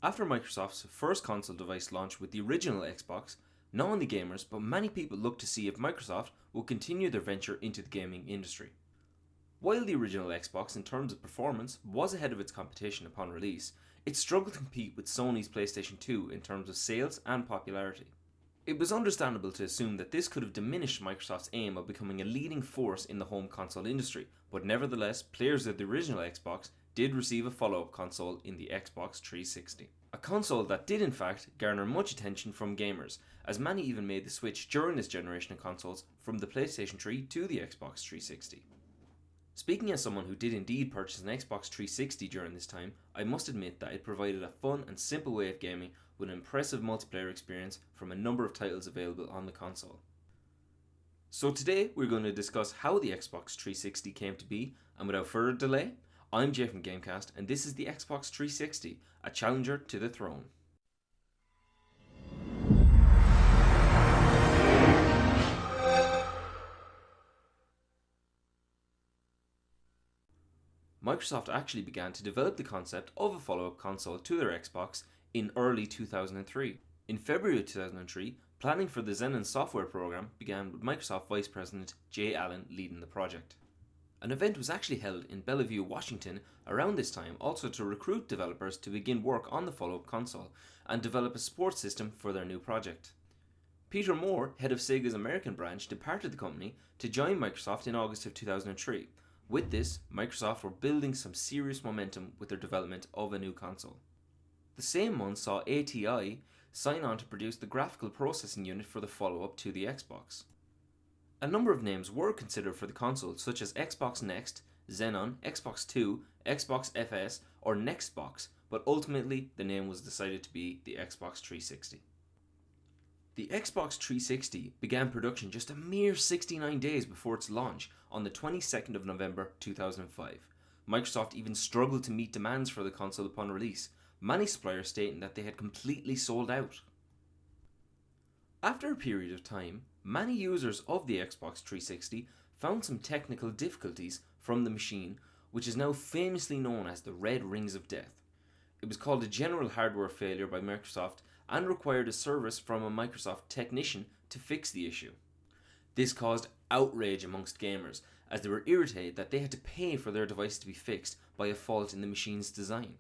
After Microsoft's first console device launch with the original Xbox, not only gamers but many people looked to see if Microsoft would continue their venture into the gaming industry. While the original Xbox in terms of performance was ahead of its competition upon release, it struggled to compete with Sony's PlayStation 2 in terms of sales and popularity. It was understandable to assume that this could have diminished Microsoft's aim of becoming a leading force in the home console industry, but nevertheless, players of the original Xbox did receive a follow-up console in the Xbox 360. A console that did in fact garner much attention from gamers, as many even made the switch during this generation of consoles from the PlayStation 3 to the Xbox 360. Speaking as someone who did indeed purchase an Xbox 360 during this time, I must admit that it provided a fun and simple way of gaming with an impressive multiplayer experience from a number of titles available on the console. So today we're going to discuss how the Xbox 360 came to be, and without further delay, I'm Jay from Gamecast, and this is the Xbox 360, a challenger to the throne. Microsoft actually began to develop the concept of a follow-up console to their Xbox in early 2003. In February of 2003, planning for the Xenon software program began with Microsoft Vice President Jay Allen leading the project. An event was actually held in Bellevue, Washington around this time also to recruit developers to begin work on the follow-up console and develop a support system for their new project. Peter Moore, head of Sega's American branch, departed the company to join Microsoft in August of 2003. With this, Microsoft were building some serious momentum with their development of a new console. The same month saw ATI sign on to produce the graphical processing unit for the follow-up to the Xbox. A number of names were considered for the console, such as Xbox Next, Xenon, Xbox 2, Xbox FS, or Nextbox, but ultimately the name was decided to be the Xbox 360. The Xbox 360 began production just a mere 69 days before its launch on the 22nd of November 2005. Microsoft even struggled to meet demands for the console upon release, many suppliers stating that they had completely sold out. After a period of time, many users of the Xbox 360 found some technical difficulties from the machine, which is now famously known as the Red Rings of Death. It was called a general hardware failure by Microsoft and required a service from a Microsoft technician to fix the issue. This caused outrage amongst gamers, as they were irritated that they had to pay for their device to be fixed by a fault in the machine's design.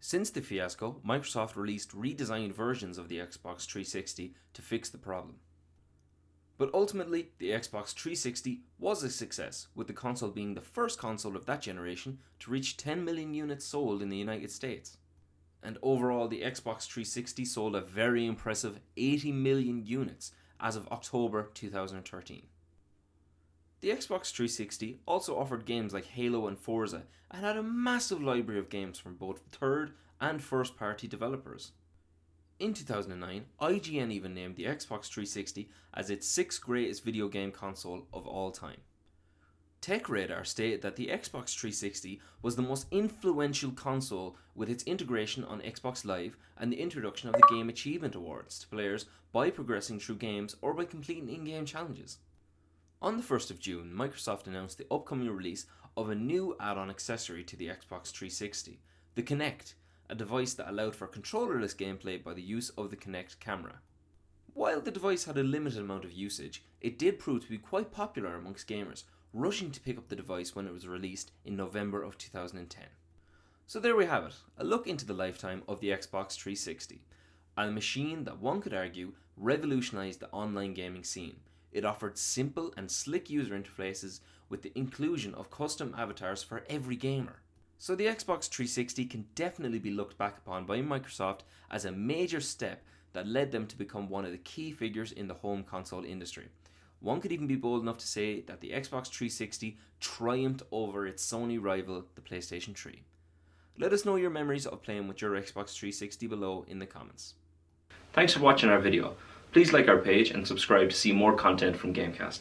Since the fiasco, Microsoft released redesigned versions of the Xbox 360 to fix the problem. But ultimately, the Xbox 360 was a success, with the console being the first console of that generation to reach 10 million units sold in the United States. And overall, the Xbox 360 sold a very impressive 80 million units as of October 2013. The Xbox 360 also offered games like Halo and Forza and had a massive library of games from both third and first party developers. In 2009, IGN even named the Xbox 360 as its 6th greatest video game console of all time. TechRadar stated that the Xbox 360 was the most influential console with its integration on Xbox Live and the introduction of the Game Achievement Awards to players by progressing through games or by completing in-game challenges. On the 1st of June, Microsoft announced the upcoming release of a new add-on accessory to the Xbox 360, the Kinect, a device that allowed for controllerless gameplay by the use of the Kinect camera. While the device had a limited amount of usage, it did prove to be quite popular amongst gamers, rushing to pick up the device when it was released in November of 2010. So there we have it, a look into the lifetime of the Xbox 360, a machine that one could argue revolutionized the online gaming scene. It offered simple and slick user interfaces with the inclusion of custom avatars for every gamer. So the Xbox 360 can definitely be looked back upon by Microsoft as a major step that led them to become one of the key figures in the home console industry. One could even be bold enough to say that the Xbox 360 triumphed over its Sony rival, the PlayStation 3. Let us know your memories of playing with your Xbox 360 below in the comments. Thanks for watching our video. Please like our page and subscribe to see more content from Gamecast.